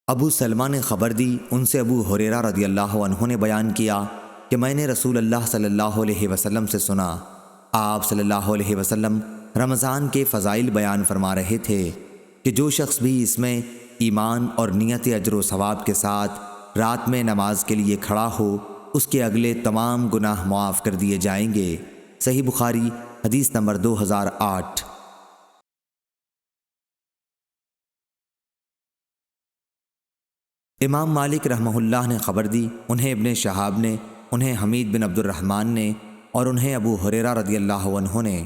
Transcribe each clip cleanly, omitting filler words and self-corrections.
ابو سلمہ نے خبر دی، ان سے ابو ہریرہ رضی اللہ عنہ نے بیان کیا کہ میں نے رسول اللہ صلی اللہ علیہ وسلم سے سنا، آپ صلی اللہ علیہ وسلم رمضان کے فضائل بیان فرما رہے تھے کہ جو شخص بھی اس میں ایمان اور نیت اجر و ثواب کے ساتھ رات میں نماز کے لیے کھڑا ہو، اس کے اگلے تمام گناہ معاف کر دیے جائیں گے۔ صحیح بخاری حدیث نمبر 2008۔ امام مالک رحمہ اللہ نے خبر دی، انہیں ابن شہاب نے، انہیں حمید بن عبد الرحمن نے اور انہیں ابو ہریرہ رضی اللہ عنہ نے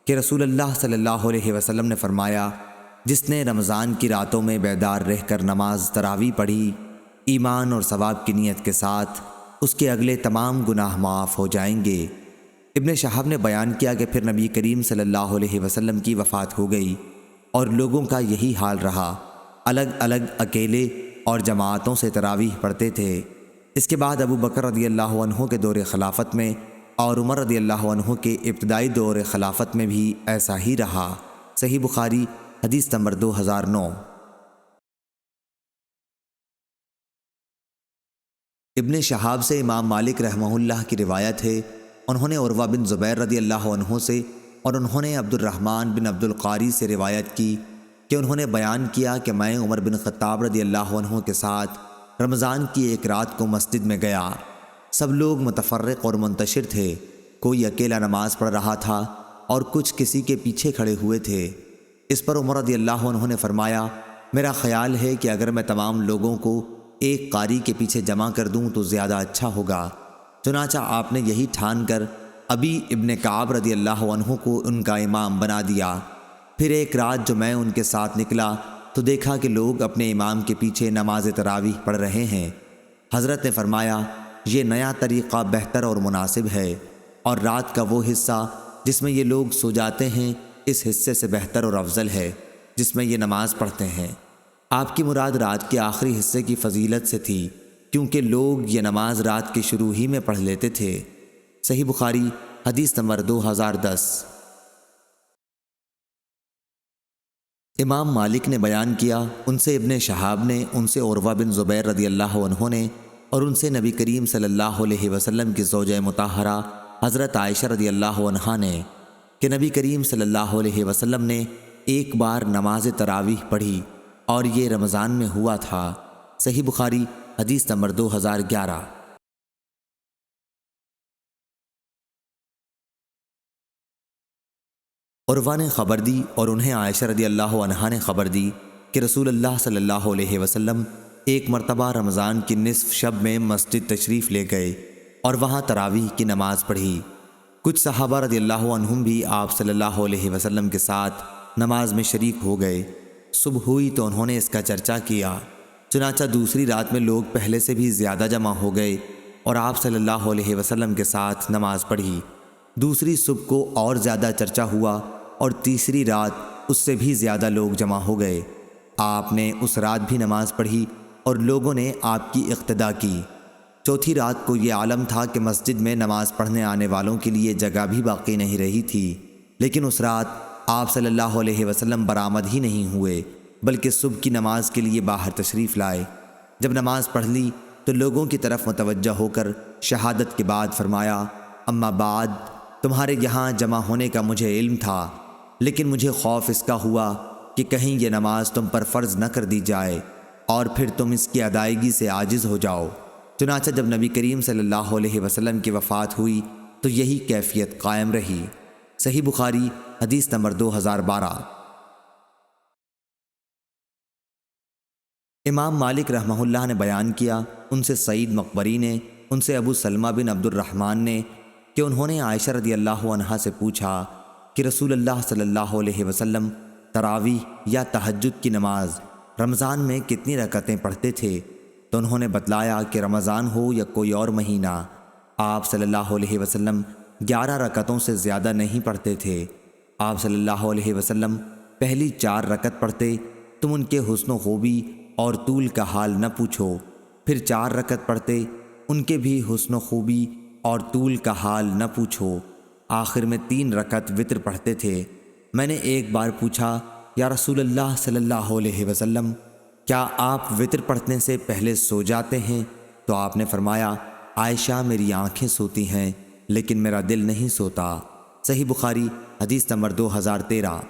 کہ رسول اللہ صلی اللہ علیہ وسلم نے فرمایا، جس نے رمضان کی راتوں میں بیدار رہ کر نماز تراویح پڑھی ایمان اور ثواب کی نیت کے ساتھ، اس کے اگلے تمام گناہ معاف ہو جائیں گے۔ ابن شہاب نے بیان کیا کہ پھر نبی کریم صلی اللہ علیہ وسلم کی وفات ہو گئی اور لوگوں کا یہی حال رہا، الگ الگ اکیلے اور جماعتوں سے تراویح پڑھتے تھے۔ اس کے بعد ابو بکر رضی اللہ عنہ کے دور خلافت میں اور عمر رضی اللہ عنہ کے ابتدائی دور خلافت میں بھی ایسا ہی رہا۔ صحیح بخاری حدیث نمبر 2009۔ ابن شہاب سے امام مالک رحمہ اللہ کی روایت ہے، انہوں نے عروہ بن زبیر رضی اللہ عنہ سے اور انہوں نے عبد الرحمن بن عبد القاری سے روایت کی کہ انہوں نے بیان کیا کہ میں عمر بن خطاب رضی اللہ عنہ کے ساتھ رمضان کی ایک رات کو مسجد میں گیا۔ سب لوگ متفرق اور منتشر تھے، کوئی اکیلا نماز پڑھ رہا تھا اور کچھ کسی کے پیچھے کھڑے ہوئے تھے۔ اس پر عمر رضی اللہ عنہ نے فرمایا، میرا خیال ہے کہ اگر میں تمام لوگوں کو ایک قاری کے پیچھے جمع کر دوں تو زیادہ اچھا ہوگا۔ چنانچہ آپ نے یہی ٹھان کر ابی ابن کعب رضی اللہ عنہ کو ان کا امام بنا دیا۔ پھر ایک رات جو میں ان کے ساتھ نکلا تو دیکھا کہ لوگ اپنے امام کے پیچھے نماز تراویح پڑھ رہے ہیں۔ حضرت نے فرمایا، یہ نیا طریقہ بہتر اور مناسب ہے، اور رات کا وہ حصہ جس میں یہ لوگ سو جاتے ہیں اس حصے سے بہتر اور افضل ہے جس میں یہ نماز پڑھتے ہیں۔ آپ کی مراد رات کے آخری حصے کی فضیلت سے تھی، کیونکہ لوگ یہ نماز رات کے شروع ہی میں پڑھ لیتے تھے۔ صحیح بخاری حدیث نمبر 2010۔ امام مالک نے بیان کیا، ان سے ابن شہاب نے، ان سے عروہ بن زبیر رضی اللہ عنہ نے اور ان سے نبی کریم صلی اللہ علیہ وسلم کی زوجہ مطہرہ حضرت عائشہ رضی اللہ عنہا نے کہ نبی کریم صلی اللہ علیہ وسلم نے ایک بار نماز تراویح پڑھی اور یہ رمضان میں ہوا تھا۔ صحیح بخاری حدیث نمبر 2011۔ عروہ نے خبر دی اور انہیں عائشہ رضی اللہ عنہا نے خبر دی کہ رسول اللہ صلی اللہ علیہ وسلم ایک مرتبہ رمضان کی نصف شب میں مسجد تشریف لے گئے اور وہاں تراویح کی نماز پڑھی۔ کچھ صحابہ رضی اللہ عنہم بھی آپ صلی اللہ علیہ وسلم کے ساتھ نماز میں شریک ہو گئے۔ صبح ہوئی تو انہوں نے اس کا چرچا کیا، چنانچہ دوسری رات میں لوگ پہلے سے بھی زیادہ جمع ہو گئے اور آپ صلی اللہ علیہ وسلم کے ساتھ نماز پڑھی۔ دوسری صبح کو اور زیادہ چرچا ہوا اور تیسری رات اس سے بھی زیادہ لوگ جمع ہو گئے۔ آپ نے اس رات بھی نماز پڑھی اور لوگوں نے آپ کی اقتدا کی۔ چوتھی رات کو یہ عالم تھا کہ مسجد میں نماز پڑھنے آنے والوں کے لیے جگہ بھی باقی نہیں رہی تھی، لیکن اس رات آپ صلی اللہ علیہ وسلم برآمد ہی نہیں ہوئے، بلکہ صبح کی نماز کے لیے باہر تشریف لائے۔ جب نماز پڑھ لی تو لوگوں کی طرف متوجہ ہو کر شہادت کے بعد فرمایا، اما بعد، تمہارے یہاں جمع ہونے کا مجھے علم تھا، لیکن مجھے خوف اس کا ہوا کہ کہیں یہ نماز تم پر فرض نہ کر دی جائے اور پھر تم اس کی ادائیگی سے عاجز ہو جاؤ۔ چنانچہ جب نبی کریم صلی اللہ علیہ وسلم کی وفات ہوئی تو یہی کیفیت قائم رہی۔ صحیح بخاری حدیث نمبر 2012۔ امام مالک رحمہ اللہ نے بیان کیا، ان سے سعید مقبری نے، ان سے ابو سلمہ بن عبد الرحمن نے کہ انہوں نے عائشہ رضی اللہ عنہا سے پوچھا کہ رسول اللہ صلی اللہ علیہ وسلم تراویح یا تہجد کی نماز رمضان میں کتنی رکعتیں پڑھتے تھے، تو انہوں نے بتلایا کہ رمضان ہو یا کوئی اور مہینہ آپ صلی اللہ علیہ وسلم 11 رکعتوں سے زیادہ نہیں پڑھتے تھے۔ آپ صلی اللہ علیہ وسلم پہلی 4 رکعت پڑھتے، تم ان کے حسن و خوبی اور طول کا حال نہ پوچھو، پھر 4 رکعت پڑھتے، ان کے بھی حسن و خوبی اور طول کا حال نہ پوچھو، آخر میں 3 رکعت وتر پڑھتے تھے۔ میں نے ایک بار پوچھا، یا رسول اللہ صلی اللہ علیہ وسلم، کیا آپ وطر پڑھنے سے پہلے سو جاتے ہیں؟ تو آپ نے فرمایا عائشہ میری آنکھیں سوتی ہیں لیکن میرا دل نہیں سوتا۔ صحیح بخاری حدیث نمبر 2013۔